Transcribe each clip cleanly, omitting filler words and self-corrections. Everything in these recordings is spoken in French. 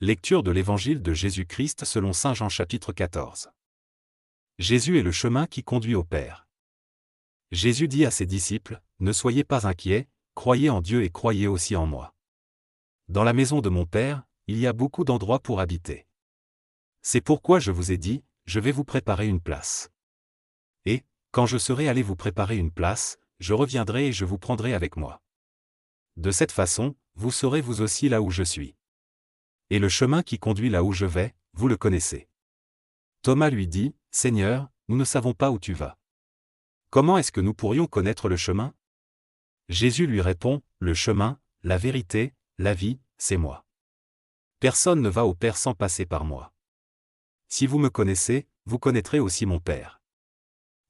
Lecture de l'Évangile de Jésus-Christ selon saint Jean chapitre 14. Jésus est le chemin qui conduit au Père. Jésus dit à ses disciples, « Ne soyez pas inquiets, croyez en Dieu et croyez aussi en moi. Dans la maison de mon Père, il y a beaucoup d'endroits pour habiter. C'est pourquoi je vous ai dit, je vais vous préparer une place. Et, quand je serai allé vous préparer une place, je reviendrai et je vous prendrai avec moi. De cette façon, vous serez vous aussi là où je suis. Et le chemin qui conduit là où je vais, vous le connaissez. » Thomas lui dit, « Seigneur, nous ne savons pas où tu vas. Comment est-ce que nous pourrions connaître le chemin ?» Jésus lui répond, « Le chemin, la vérité, la vie, c'est moi. Personne ne va au Père sans passer par moi. Si vous me connaissez, vous connaîtrez aussi mon Père.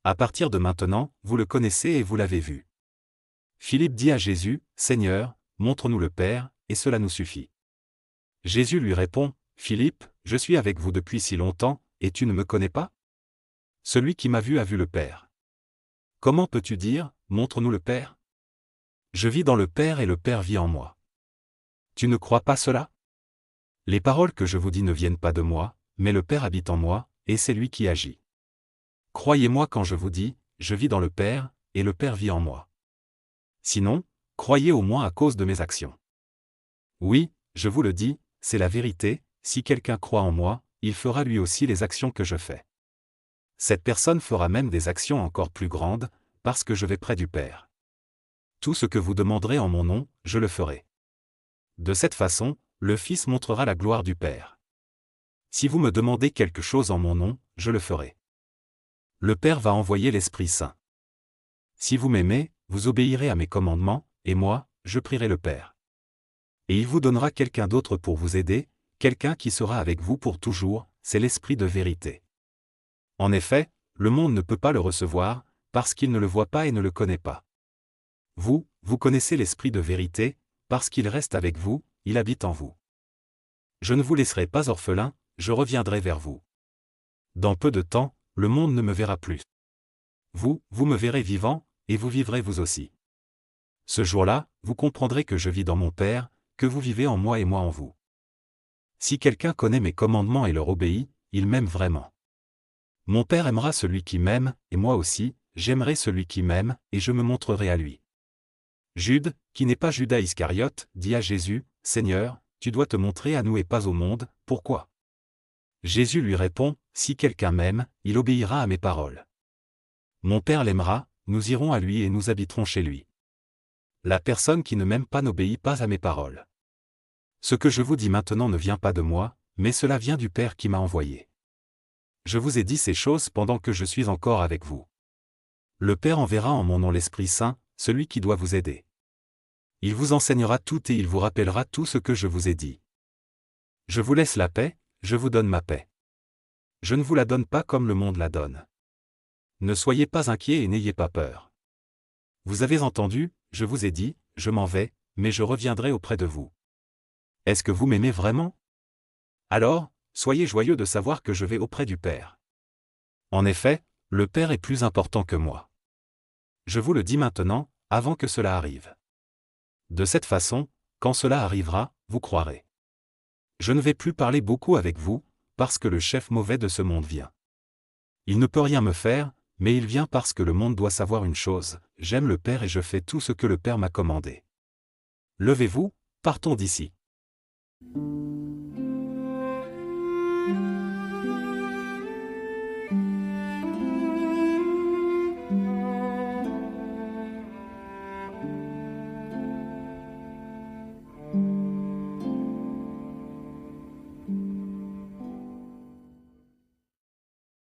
À partir de maintenant, vous le connaissez et vous l'avez vu. » Philippe dit à Jésus, « Seigneur, montre-nous le Père, et cela nous suffit. » Jésus lui répond, « Philippe, je suis avec vous depuis si longtemps, et tu ne me connais pas? Celui qui m'a vu a vu le Père. Comment peux-tu dire, montre-nous le Père? Je vis dans le Père et le Père vit en moi. Tu ne crois pas cela? Les paroles que je vous dis ne viennent pas de moi, mais le Père habite en moi, et c'est lui qui agit. Croyez-moi quand je vous dis, je vis dans le Père, et le Père vit en moi. Sinon, croyez au moins à cause de mes actions. Oui, je vous le dis, c'est la vérité, si quelqu'un croit en moi, il fera lui aussi les actions que je fais. Cette personne fera même des actions encore plus grandes, parce que je vais près du Père. Tout ce que vous demanderez en mon nom, je le ferai. De cette façon, le Fils montrera la gloire du Père. Si vous me demandez quelque chose en mon nom, je le ferai. Le Père va envoyer l'Esprit Saint. Si vous m'aimez, vous obéirez à mes commandements, et moi, je prierai le Père. Et il vous donnera quelqu'un d'autre pour vous aider, quelqu'un qui sera avec vous pour toujours, c'est l'Esprit de vérité. En effet, le monde ne peut pas le recevoir, parce qu'il ne le voit pas et ne le connaît pas. Vous connaissez l'Esprit de vérité, parce qu'il reste avec vous, il habite en vous. Je ne vous laisserai pas orphelin, je reviendrai vers vous. Dans peu de temps, le monde ne me verra plus. Vous me verrez vivant, et vous vivrez vous aussi. Ce jour-là, vous comprendrez que je vis dans mon Père, que vous vivez en moi et moi en vous. Si quelqu'un connaît mes commandements et leur obéit, il m'aime vraiment. Mon Père aimera celui qui m'aime, et moi aussi, j'aimerai celui qui m'aime, et je me montrerai à lui. » Jude, qui n'est pas Judas Iscariote, dit à Jésus, « Seigneur, tu dois te montrer à nous et pas au monde, pourquoi ?» Jésus lui répond, « Si quelqu'un m'aime, il obéira à mes paroles. Mon Père l'aimera, nous irons à lui et nous habiterons chez lui. La personne qui ne m'aime pas n'obéit pas à mes paroles. Ce que je vous dis maintenant ne vient pas de moi, mais cela vient du Père qui m'a envoyé. Je vous ai dit ces choses pendant que je suis encore avec vous. Le Père enverra en mon nom l'Esprit Saint, celui qui doit vous aider. Il vous enseignera tout et il vous rappellera tout ce que je vous ai dit. Je vous laisse la paix, je vous donne ma paix. Je ne vous la donne pas comme le monde la donne. Ne soyez pas inquiets et n'ayez pas peur. Vous avez entendu, je vous ai dit, je m'en vais, mais je reviendrai auprès de vous. Est-ce que vous m'aimez vraiment? Alors, soyez joyeux de savoir que je vais auprès du Père. En effet, le Père est plus important que moi. Je vous le dis maintenant, avant que cela arrive. De cette façon, quand cela arrivera, vous croirez. Je ne vais plus parler beaucoup avec vous, parce que le chef mauvais de ce monde vient. Il ne peut rien me faire, mais il vient parce que le monde doit savoir une chose, j'aime le Père et je fais tout ce que le Père m'a commandé. Levez-vous, partons d'ici.